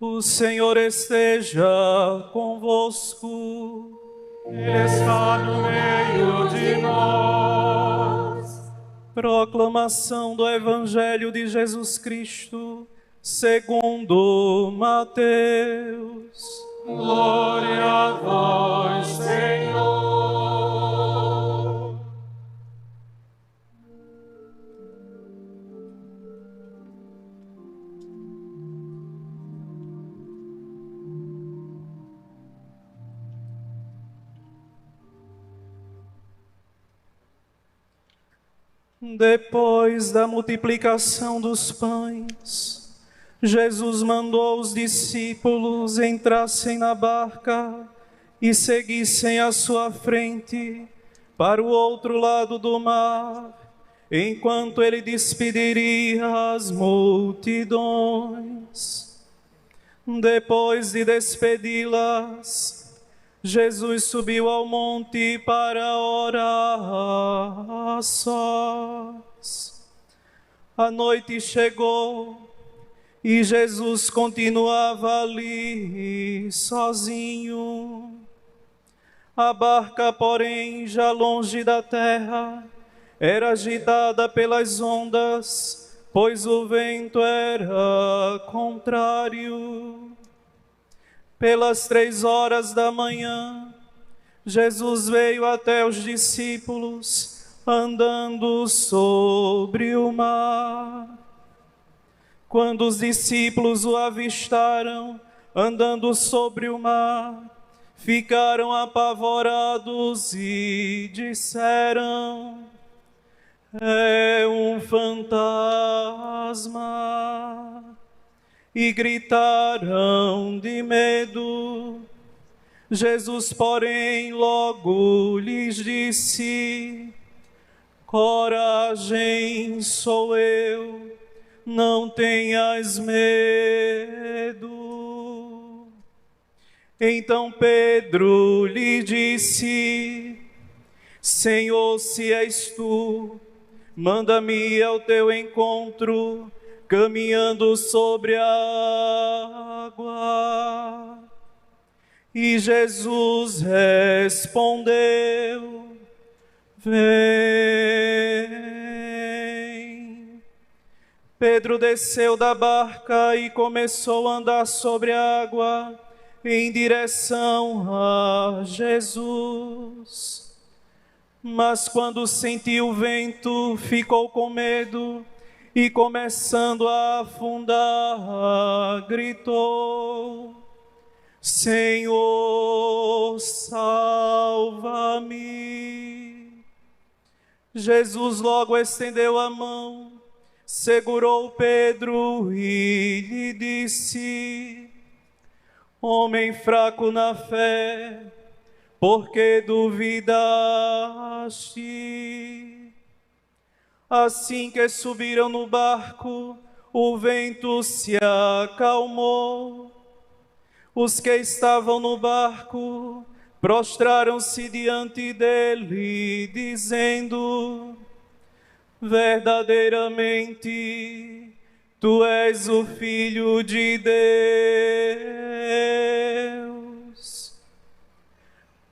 O Senhor esteja convosco. Ele está no meio de nós. Proclamação do Evangelho de Jesus Cristo, segundo Mateus. Glória a vós, Senhor. Depois da multiplicação dos pães, Jesus mandou os discípulos entrassem na barca e seguissem à sua frente para o outro lado do mar, enquanto ele despediria as multidões. Depois de despedi-las, Jesus subiu ao monte para orar a sós. A noite chegou e Jesus continuava ali sozinho. A barca, porém, já longe da terra, era agitada pelas ondas, pois o vento era contrário. Pelas 3 horas da manhã, Jesus veio até os discípulos, andando sobre o mar. Quando os discípulos o avistaram, andando sobre o mar, ficaram apavorados e disseram: é um fantasma. E gritaram de medo. Jesus, porém, logo lhes disse: coragem, sou eu, não tenhas medo. Então Pedro lhe disse: Senhor, se és tu, manda-me ir ao teu encontro, caminhando sobre a água. E Jesus respondeu: vem. Pedro desceu da barca e começou a andar sobre a água em direção a Jesus. Mas quando sentiu o vento, ficou com medo e, começando a afundar, gritou: Senhor, salva-me. Jesus logo estendeu a mão, segurou Pedro e lhe disse: homem fraco na fé, por que duvidaste? Assim que subiram no barco, o vento se acalmou. Os que estavam no barco prostraram-se diante dele, dizendo: verdadeiramente, tu és o Filho de Deus.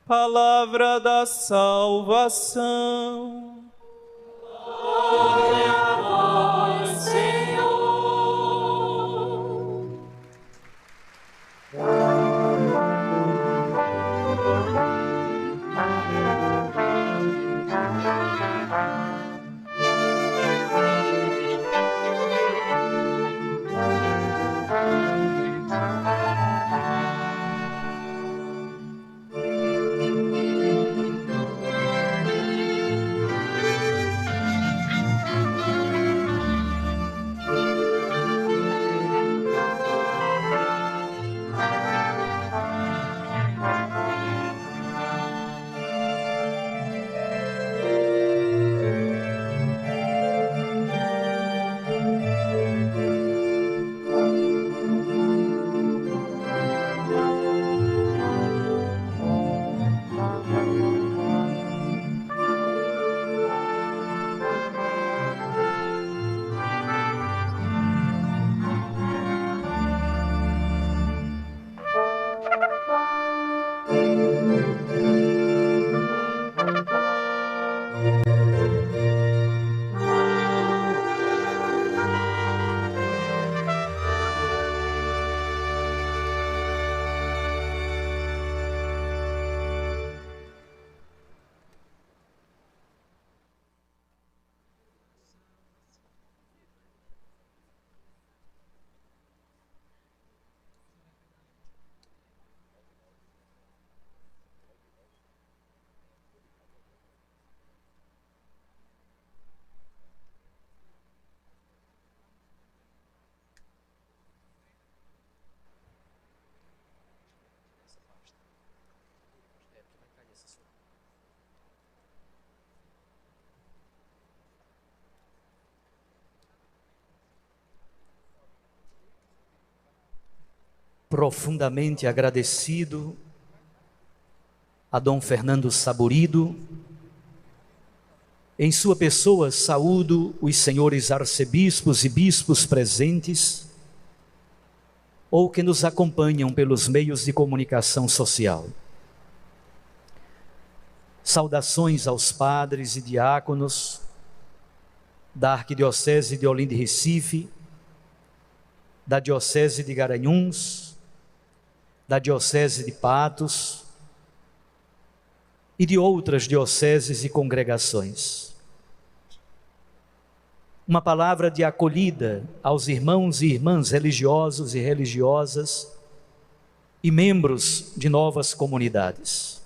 Palavra da salvação. Glória a vós, Senhor. Profundamente agradecido a Dom Fernando Saburido, em sua pessoa saúdo os senhores arcebispos e bispos presentes ou que nos acompanham pelos meios de comunicação social. Saudações aos padres e diáconos da Arquidiocese de Olinda e Recife, da Diocese de Garanhuns, da Diocese de Patos e de outras dioceses e congregações. Uma palavra de acolhida aos irmãos e irmãs religiosos e religiosas e membros de novas comunidades.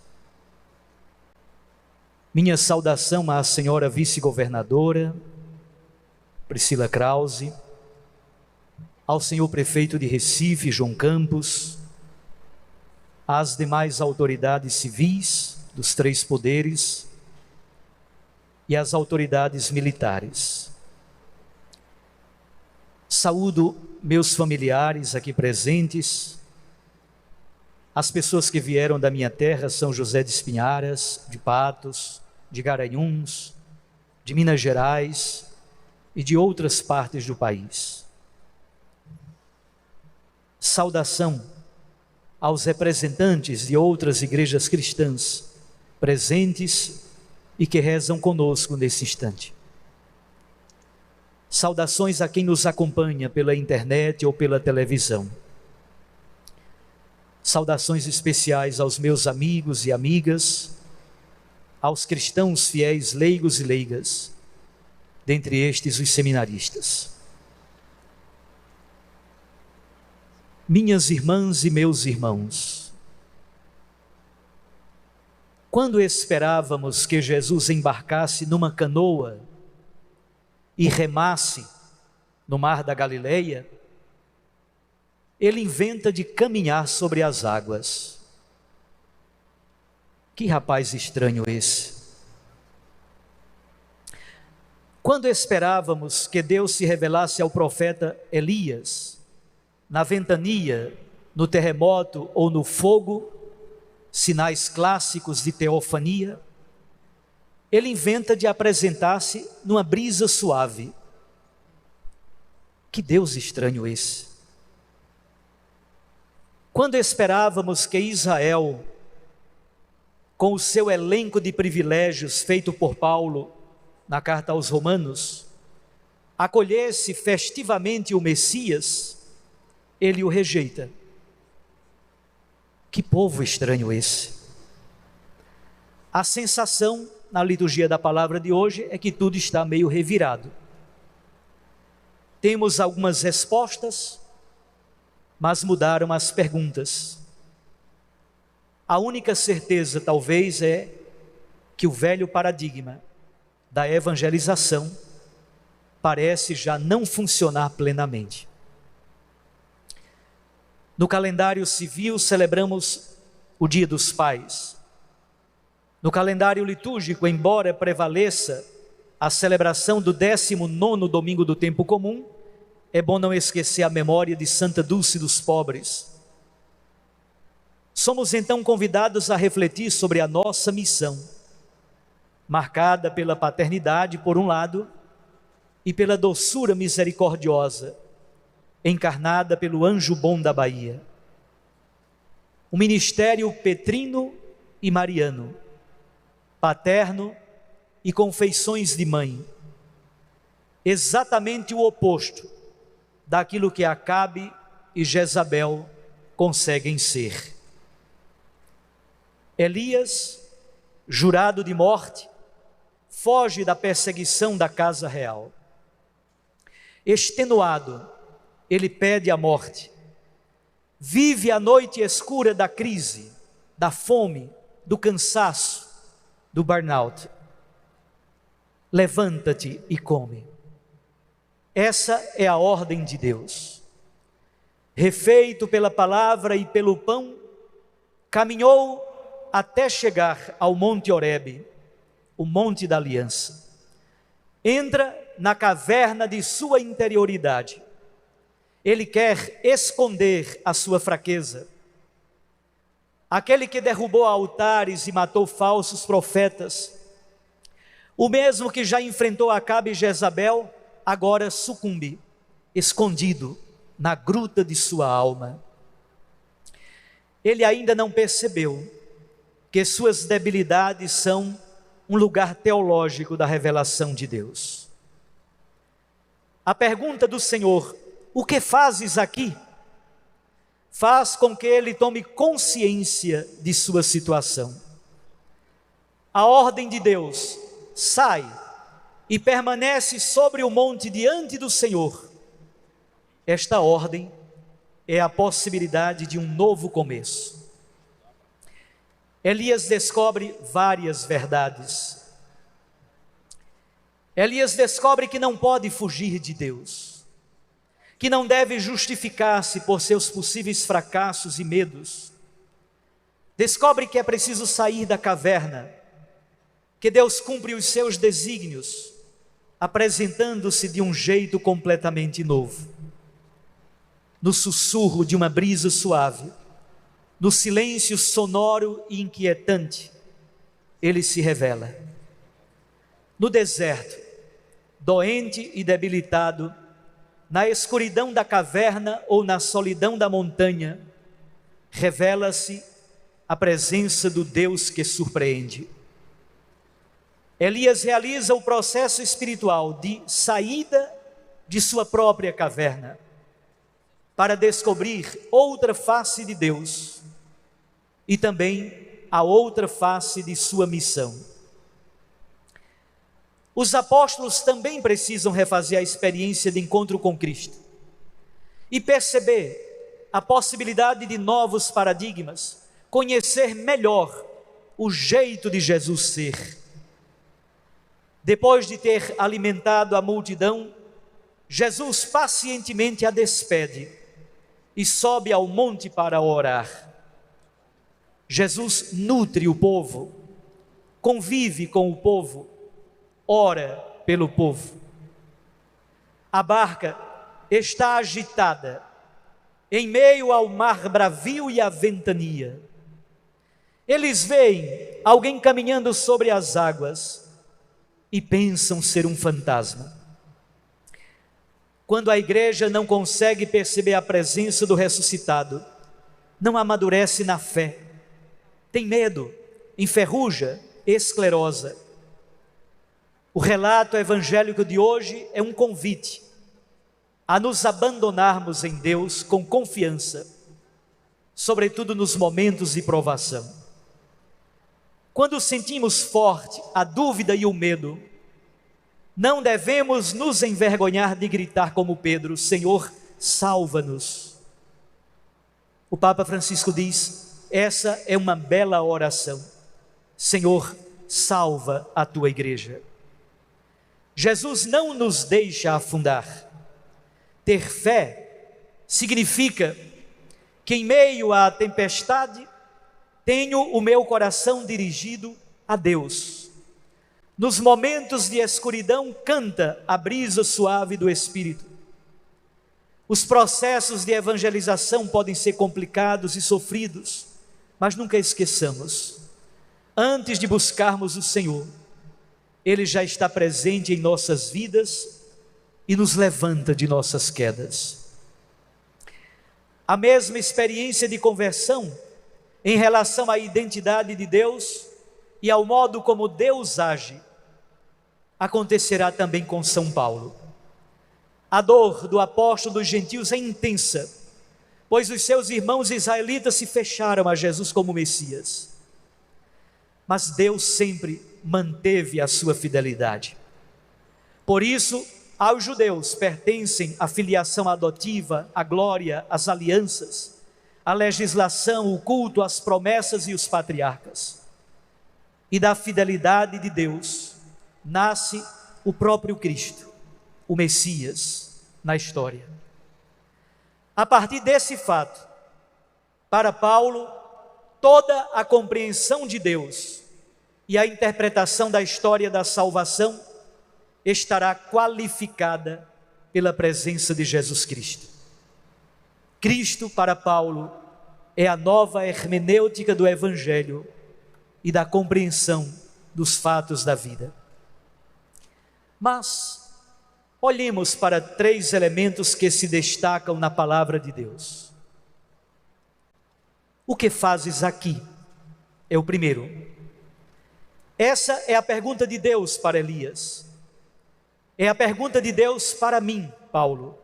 Minha saudação à senhora vice-governadora Priscila Krause, ao senhor prefeito de Recife, João Campos, às demais autoridades civis dos três poderes e às autoridades militares. Saúdo meus familiares aqui presentes, as pessoas que vieram da minha terra, São José de Espinharas, de Patos, de Garanhuns, de Minas Gerais e de outras partes do país. Saudação aos representantes de outras igrejas cristãs presentes e que rezam conosco nesse instante. Saudações a quem nos acompanha pela internet ou pela televisão. Saudações especiais aos meus amigos e amigas, aos cristãos fiéis leigos e leigas, dentre estes os seminaristas. Minhas irmãs e meus irmãos, quando esperávamos que Jesus embarcasse numa canoa e remasse no mar da Galileia, ele inventa de caminhar sobre as águas. Que rapaz estranho esse! Quando esperávamos que Deus se revelasse ao profeta Elias, na ventania, no terremoto ou no fogo, sinais clássicos de teofania, ele inventa de apresentar-se numa brisa suave. Que Deus estranho esse! Quando esperávamos que Israel, com o seu elenco de privilégios feito por Paulo na carta aos Romanos, acolhesse festivamente o Messias, ele o rejeita. Que povo estranho esse! A sensação na liturgia da palavra de hoje é que tudo está meio revirado. Temos algumas respostas, mas mudaram as perguntas. A única certeza talvez é que o velho paradigma da evangelização parece já não funcionar plenamente. No calendário civil celebramos o Dia dos Pais. No calendário litúrgico, embora prevaleça a celebração do 19º domingo do tempo comum, é bom não esquecer a memória de Santa Dulce dos Pobres. Somos então convidados a refletir sobre a nossa missão, marcada pela paternidade por um lado e pela doçura misericordiosa encarnada pelo anjo bom da Bahia. um ministério petrino e mariano, paterno e com feições de mãe, exatamente o oposto daquilo que Acabe e Jezabel conseguem ser. Elias, jurado de morte, foge da perseguição da casa real. Extenuado, ele pede a morte. Vive a noite escura da crise, da fome, do cansaço, do burnout. Levanta-te e come. Essa é a ordem de Deus. Refeito pela palavra e pelo pão, caminhou até chegar ao Monte Horebe, o Monte da Aliança. Entra na caverna de sua interioridade. Ele quer esconder a sua fraqueza. Aquele que derrubou altares e matou falsos profetas, o mesmo que já enfrentou Acabe e Jezabel, agora sucumbe, escondido na gruta de sua alma. Ele ainda não percebeu que suas debilidades são um lugar teológico da revelação de Deus. A pergunta do Senhor, o que fazes aqui? Faz com que ele tome consciência de sua situação. A ordem de Deus, sai e permanece sobre o monte diante do Senhor. Esta ordem é a possibilidade de um novo começo. Elias descobre várias verdades. Elias descobre que não pode fugir de Deus, que não deve justificar-se por seus possíveis fracassos e medos. Descobre que é preciso sair da caverna, que Deus cumpre os seus desígnios, apresentando-se de um jeito completamente novo. No sussurro de uma brisa suave, no silêncio sonoro e inquietante, ele se revela. No deserto, doente e debilitado, na escuridão da caverna ou na solidão da montanha, revela-se a presença do Deus que surpreende. Elias realiza o processo espiritual de saída de sua própria caverna, para descobrir outra face de Deus e também a outra face de sua missão. Os apóstolos também precisam refazer a experiência de encontro com Cristo e perceber a possibilidade de novos paradigmas, conhecer melhor o jeito de Jesus ser. Depois de ter alimentado a multidão, Jesus pacientemente a despede e sobe ao monte para orar. Jesus nutre o povo, convive com o povo, ora pelo povo. A barca está agitada, em meio ao mar bravio e à ventania. Eles veem alguém caminhando sobre as águas e pensam ser um fantasma. Quando a igreja não consegue perceber a presença do ressuscitado, não amadurece na fé, tem medo, enferruja, esclerosa. O relato evangélico de hoje é um convite a nos abandonarmos em Deus com confiança, sobretudo nos momentos de provação. Quando sentimos forte a dúvida e o medo, não devemos nos envergonhar de gritar como Pedro: Senhor, salva-nos. O Papa Francisco diz, essa é uma bela oração. Senhor, salva a tua igreja. Jesus não nos deixa afundar. Ter fé significa que em meio à tempestade, tenho o meu coração dirigido a Deus. Nos momentos de escuridão, canta a brisa suave do Espírito. Os processos de evangelização podem ser complicados e sofridos, mas nunca esqueçamos, antes de buscarmos o Senhor, Ele já está presente em nossas vidas e nos levanta de nossas quedas. A mesma experiência de conversão em relação à identidade de Deus e ao modo como Deus age, acontecerá também com São Paulo. A dor do apóstolo dos gentios é intensa, pois os seus irmãos israelitas se fecharam a Jesus como Messias. Mas Deus sempre manteve a sua fidelidade. Por isso, aos judeus pertencem a filiação adotiva, a glória, as alianças, a legislação, o culto, as promessas e os patriarcas. E da fidelidade de Deus nasce o próprio Cristo, o Messias, na história. A partir desse fato, para Paulo, toda a compreensão de Deus e a interpretação da história da salvação estará qualificada pela presença de Jesus Cristo. Cristo, para Paulo, é a nova hermenêutica do Evangelho e da compreensão dos fatos da vida. Mas olhemos para 3 elementos que se destacam na palavra de Deus. O que fazes aqui? É o primeiro. Essa é a pergunta de Deus para Elias. É a pergunta de Deus para mim, Paulo.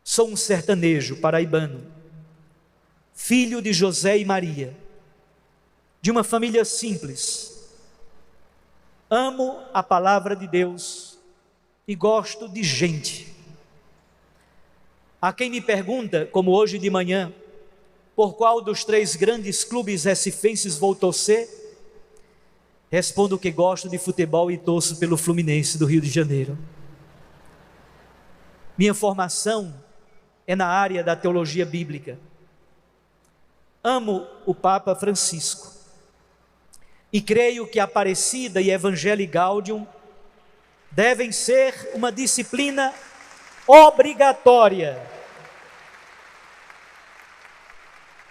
Sou um sertanejo paraibano, filho de José e Maria, de uma família simples. Amo a palavra de Deus e gosto de gente. Há quem me pergunta, como hoje de manhã, por qual dos 3 grandes clubes recifenses vou torcer? Respondo que gosto de futebol e torço pelo Fluminense do Rio de Janeiro. Minha formação é na área da teologia bíblica. Amo o Papa Francisco e creio que Aparecida e Evangelii Gaudium devem ser uma disciplina obrigatória.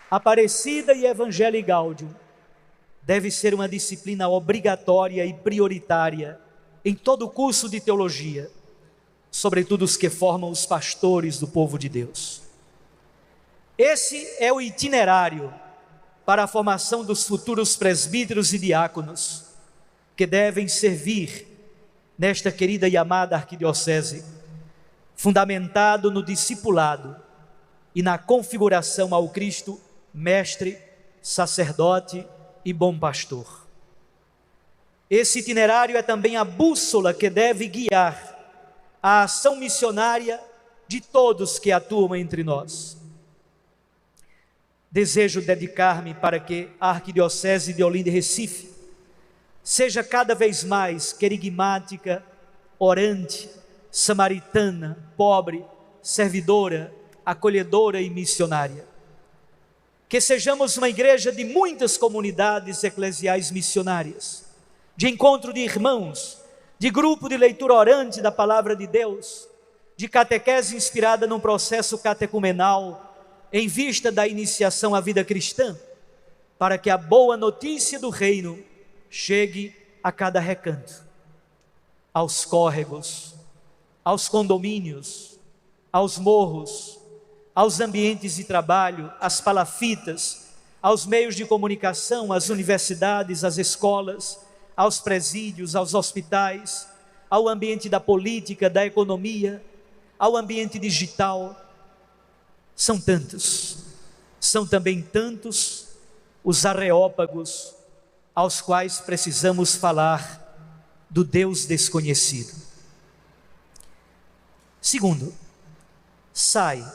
Aparecida e Evangelii Gaudium deve ser uma disciplina obrigatória e prioritária em todo o curso de teologia, sobretudo os que formam os pastores do povo de Deus. Esse é o itinerário para a formação dos futuros presbíteros e diáconos, que devem servir nesta querida e amada arquidiocese, fundamentado no discipulado e na configuração ao Cristo, mestre, sacerdote e bom pastor. Esse itinerário é também a bússola que deve guiar a ação missionária de todos que atuam entre nós. Desejo dedicar-me para que a Arquidiocese de Olinda e Recife seja cada vez mais querigmática, orante, samaritana, pobre, servidora, acolhedora e missionária. Que sejamos uma igreja de muitas comunidades eclesiais missionárias, de encontro de irmãos, de grupo de leitura orante da palavra de Deus, de catequese inspirada num processo catecumenal, em vista da iniciação à vida cristã, para que a boa notícia do reino chegue a cada recanto, aos córregos, aos condomínios, aos morros, aos ambientes de trabalho, às palafitas, aos meios de comunicação, às universidades, às escolas, aos presídios, aos hospitais, ao ambiente da política, da economia, ao ambiente digital. São tantos, são também tantos os areópagos aos quais precisamos falar do Deus desconhecido. Segundo, sai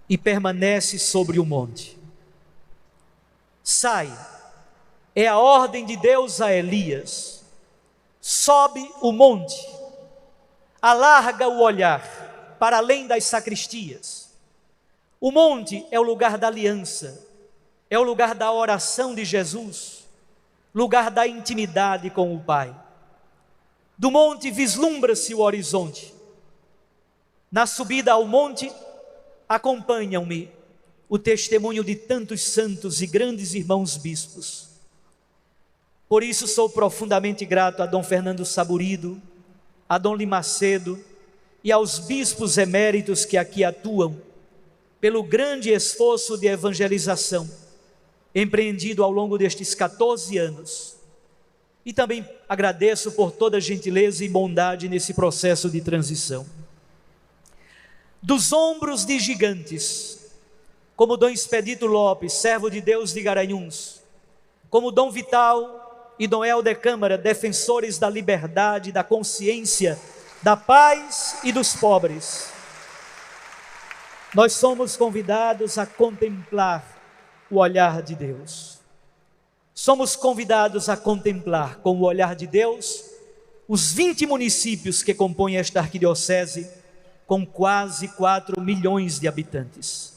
e permanece sobre o monte. Sai, é a ordem de Deus a Elias. Sobe o monte, alarga o olhar para além das sacristias. O monte é o lugar da aliança, é o lugar da oração de Jesus, lugar da intimidade com o Pai. Do monte vislumbra-se o horizonte. Na subida ao monte, acompanham-me o testemunho de tantos santos e grandes irmãos bispos. Por isso sou profundamente grato a Dom Fernando Saburido, a Dom Limacedo e aos bispos eméritos que aqui atuam, pelo grande esforço de evangelização empreendido ao longo destes 14 anos. E também agradeço por toda a gentileza e bondade nesse processo de transição. Dos ombros de gigantes, como Dom Expedito Lopes, servo de Deus de Garanhuns, como Dom Vital e Dom Helder Câmara, defensores da liberdade, da consciência, da paz e dos pobres, nós somos convidados a contemplar o olhar de Deus. Somos convidados a contemplar com o olhar de Deus os 20 municípios que compõem esta arquidiocese, com quase 4 milhões de habitantes.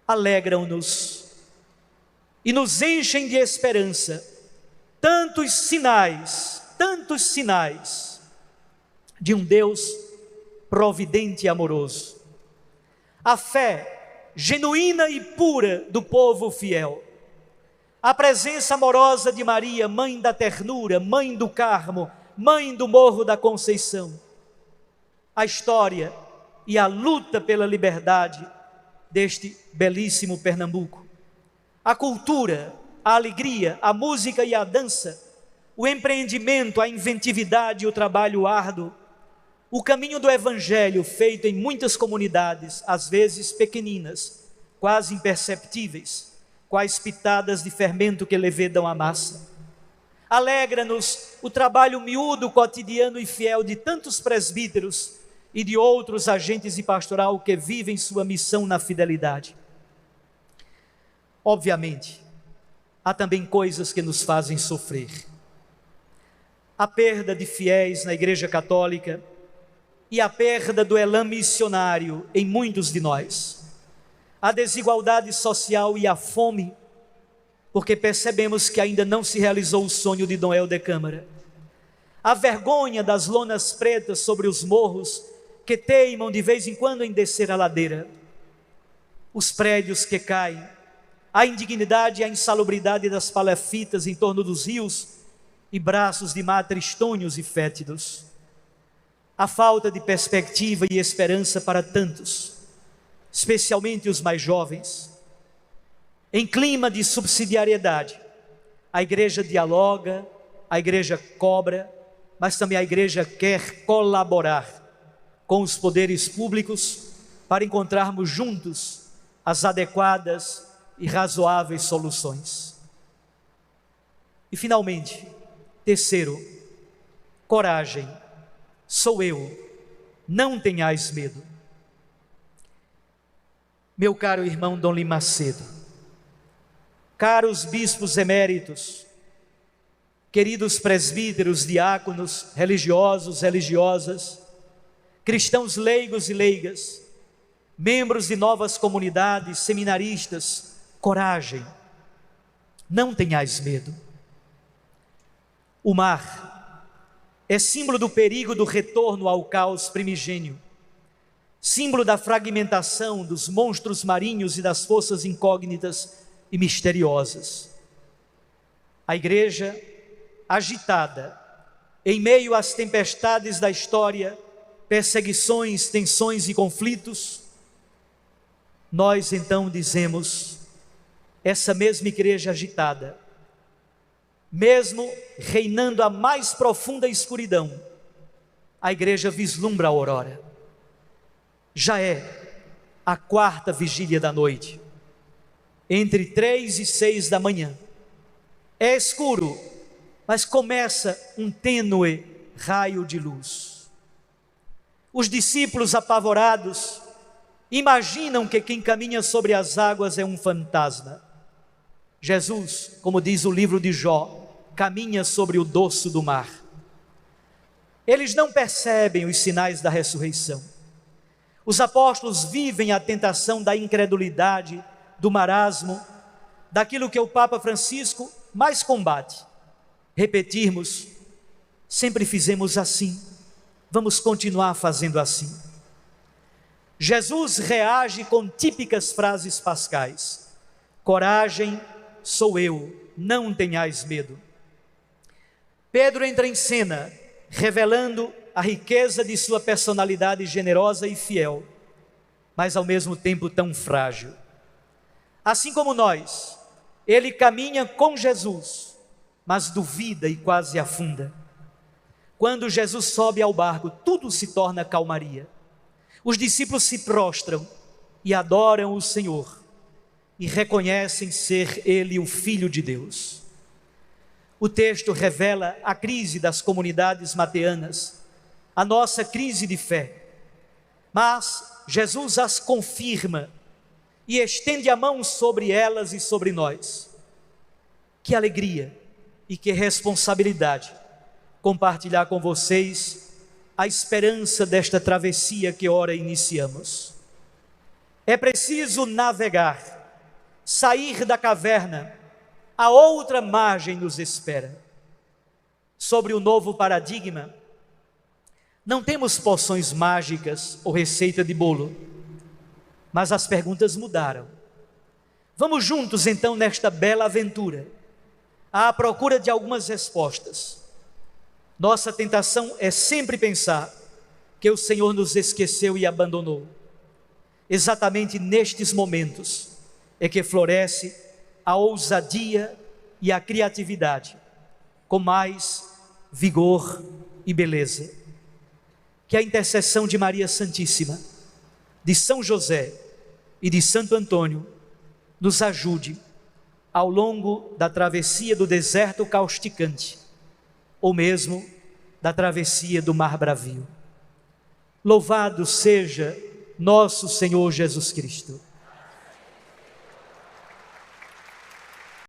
Alegram-nos e nos enchem de esperança tantos sinais de um Deus providente e amoroso. A fé genuína e pura do povo fiel, a presença amorosa de Maria, mãe da ternura, mãe do Carmo, mãe do Morro da Conceição, a história e a luta pela liberdade deste belíssimo Pernambuco, a cultura, a alegria, a música e a dança, o empreendimento, a inventividade e o trabalho árduo, o caminho do Evangelho feito em muitas comunidades, às vezes pequeninas, quase imperceptíveis, quais pitadas de fermento que levedam a massa. Alegra-nos o trabalho miúdo, cotidiano e fiel de tantos presbíteros e de outros agentes de pastoral que vivem sua missão na fidelidade. Obviamente, há também coisas que nos fazem sofrer. A perda de fiéis na Igreja Católica e a perda do elan missionário em muitos de nós. A desigualdade social e a fome, porque percebemos que ainda não se realizou o sonho de Dom Helder Câmara. A vergonha das lonas pretas sobre os morros, que teimam de vez em quando em descer a ladeira. Os prédios que caem, a indignidade e a insalubridade das palafitas em torno dos rios e braços de mar tristonhos e fétidos. A falta de perspectiva e esperança para tantos, especialmente os mais jovens. Em clima de subsidiariedade, a igreja dialoga, a igreja cobra, mas também a igreja quer colaborar com os poderes públicos para encontrarmos juntos as adequadas e razoáveis soluções. E finalmente, terceiro, coragem. Sou eu, não tenhais medo. Meu caro irmão Dom Lima Macedo, caros bispos eméritos, queridos presbíteros, diáconos, religiosos, religiosas, cristãos leigos e leigas, membros de novas comunidades, seminaristas, coragem, não tenhais medo. O mar é símbolo do perigo do retorno ao caos primigênio, símbolo da fragmentação dos monstros marinhos e das forças incógnitas e misteriosas. A igreja, agitada, em meio às tempestades da história, perseguições, tensões e conflitos, nós então dizemos, essa mesma igreja agitada, mesmo reinando a mais profunda escuridão, a igreja vislumbra a aurora. Já é a 4ª vigília da noite, entre 3 e 6 da manhã. É escuro, mas começa um tênue raio de luz. Os discípulos apavorados imaginam que quem caminha sobre as águas é um fantasma. Jesus, como diz o livro de Jó, caminha sobre o dorso do mar. Eles não percebem os sinais da ressurreição. Os apóstolos vivem a tentação da incredulidade, do marasmo, daquilo que o Papa Francisco mais combate. Repetirmos, sempre fizemos assim, vamos continuar fazendo assim. Jesus reage com típicas frases pascais. Coragem, sou eu, não tenhais medo. Pedro entra em cena, revelando a riqueza de sua personalidade generosa e fiel, mas ao mesmo tempo tão frágil. Assim como nós, Ele caminha com Jesus, mas duvida e quase afunda. Quando Jesus sobe ao barco, tudo se torna calmaria. Os discípulos se prostram e adoram o Senhor e reconhecem ser Ele o Filho de Deus. O texto revela a crise das comunidades mateanas, a nossa crise de fé. Mas Jesus as confirma e estende a mão sobre elas e sobre nós. Que alegria e que responsabilidade compartilhar com vocês a esperança desta travessia que ora iniciamos. É preciso navegar, sair da caverna, a outra margem nos espera. Sobre o novo paradigma, não temos poções mágicas ou receita de bolo, mas as perguntas mudaram. Vamos juntos então nesta bela aventura, à procura de algumas respostas. Nossa tentação é sempre pensar que o Senhor nos esqueceu e abandonou. Exatamente nestes momentos é que floresce a ousadia e a criatividade, com mais vigor e beleza. Que a intercessão de Maria Santíssima, de São José e de Santo Antônio nos ajude ao longo da travessia do deserto causticante, ou mesmo da travessia do mar bravio. Louvado seja nosso Senhor Jesus Cristo.